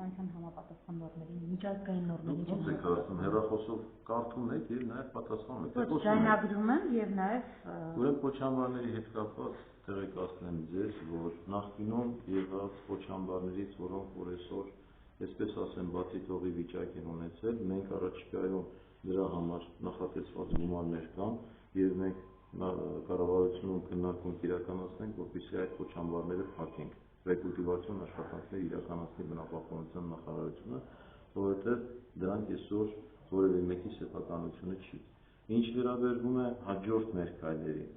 պաշտպանության համապատասխան նորմերին, միջազգային նորմերին չհամապատասխան։ Հեռախոսով կարդում եք եւ նաեւ պատասխանում եք։ Ձայնագրում եմ եւ նաեւ Ուրեմն Խոչամբարների հետ կապված տեղեկացնեմ ձեզ, որ նախկինում եղած խոչամբարներից, որոնք որ այսօր, այսպես ասեմ, բացի թողի վիճակ են ունեցել, մենք առաջիկայում դրա համար նախատեսված գումարներ կան եւ մենք կառավարությունում քննարկում իրականացնենք, որպեսզի այդ խոչամբարները փակենք։ Ռեկուլտիվացիոն աշխատանքներ իրականացնի բնապահպանության նախարարությունը, որովհետեւ դրանք այսօր որևէ մեկի սեփականությունը չի։ Ինչ վերաբերվում է հաջորդ մեր քայլերին,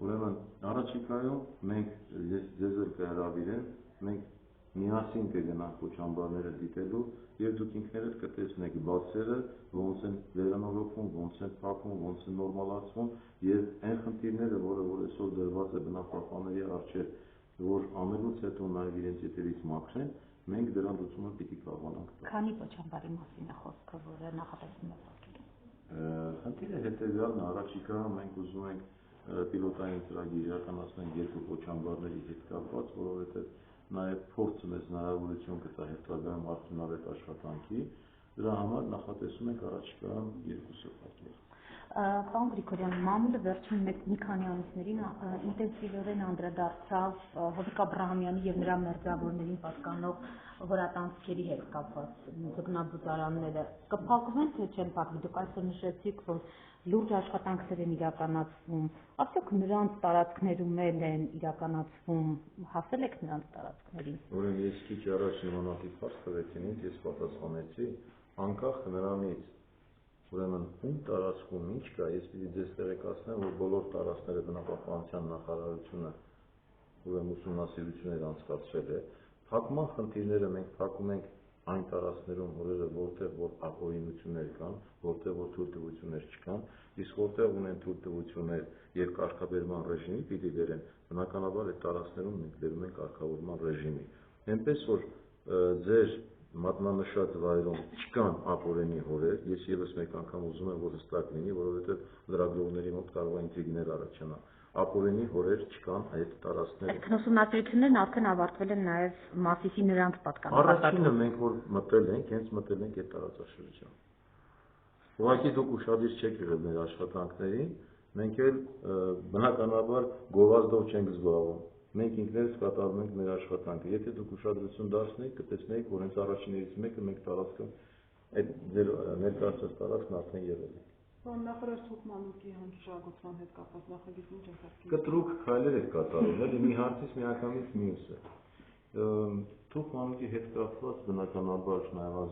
ուրեմն առաջիկայում մենք ձեզ կհրավիրեմ, մենք միասին կգնանք խոչամբարները դիտելու եւ դուք ինքներդ կտեսնեք բացերը, ոնց են վերանորոգվում, ոնց են փակվում, ոնց են նորմալացվում եւ այն խնդիրները, որը այսօր դրված է բնապահպանների առջեւ, որ ամենուց հետո նաեւ իրենց ետևից մաքրեն, մենք դրան լուծումը պիտի կարողանանք տալ։ Քանի խոչամբարի մասին է խոսքը, որը նախատեսվում է փակել։ Խնդիրը հետեւյալն է, առաջիկայում մենք ուզում ենք պիլոտային ծրագիր իրականացնենք երկու խոչամբարների հետ կապված, որովհետեւ նաեւ փորձը մեզ հնարավորություն կտա հետագայում արդյունավետ աշխատանքի, դրա համար նախատեսում ենք առաջիկայում երկուսը փակել։ Պարոն Գրիգորյան, մամուլը վերջին մի քանի ամիսներին ինտենսիվորեն անդրադարձավ Հովիկ Աբրահամյանի եւ նրա մերձավորներին պատկանող հորատանցքերի հետ կապված ձկնաբուծարանները կփակվեն թե չեն փակվի։ Դուք այսօր նշեցիք, որ լուրջ աշխատանքներ են իրականացվում, արդյոք նրանց տարածքներում են իրականացվում, հասել եք նրանց տարածքներին։ Ուրեմն ես քիչ առաջ նմանատիպ հարց տվեցին ինձ, ես պատասխանեցի, անկախ նրանից ուրեմն ում տարածքում ինչ կա, ես պիտի ձեզ տեղեկացնեմ, որ բոլոր տարածքները բնապահպանության նախարարությունը ուրեմն ուսումնասիրություններ անցկացրել է, փակման խնդիրները մենք փակում ենք այն տարածքներում, որտեղ որ ապօրինություններ կան, որտեղ որ թույլտվություններ չկան, իսկ որտեղ ունեն թույլտվություններ եւ կարգավորման ռեժիմի պիտի դերեն, բնականաբար այդ տարածքներում մենք դերում ենք կարգավորման ռեժիմի։ Այնպես որ ձեր մատնանշած վայրում չկան ապօրինի հորեր, ես եւս մեկ անգամ ուզում եմ, որ հստակ լինի, որովհետեւ լրագրողների մոտ կարող է ինտրիգներ առաջանա։ Ապօրինի հորեր չկան այդ տարածքներում։ Այսինքն ուսումնասիրություններն արդեն ավարտվել են նաեւ Մասիսի նրանց պատկանող։ Առաջինը մենք որ մտել ենք, հենց մտել ենք այդ տարածաշրջան։ Ուղղակի դուք ուշադիր չեք եղել մեր աշխատանքներին, մենք էլ բնականաբար գովազդով չենք զբաղվում։ Մենք ինքներս կատարում ենք մեր աշխատանքը։ Եթե դուք ուշադրություն դարձնեիք, կտեսնեիք, որ հենց առաջիններից մեկը մենք տարածքը այդ ձեր ներկայացրած տարածքն արդեն եղել է։ Նախարար Թուխմանուկի հանձնաժողովության հետ կապված նախագիծում ջանքերի կտրուկ քայլեր եք կատարում, էլի մի հարցից միանգամից մյուսը։ Թուխմանուկի հետ կապված բնականաբար նաև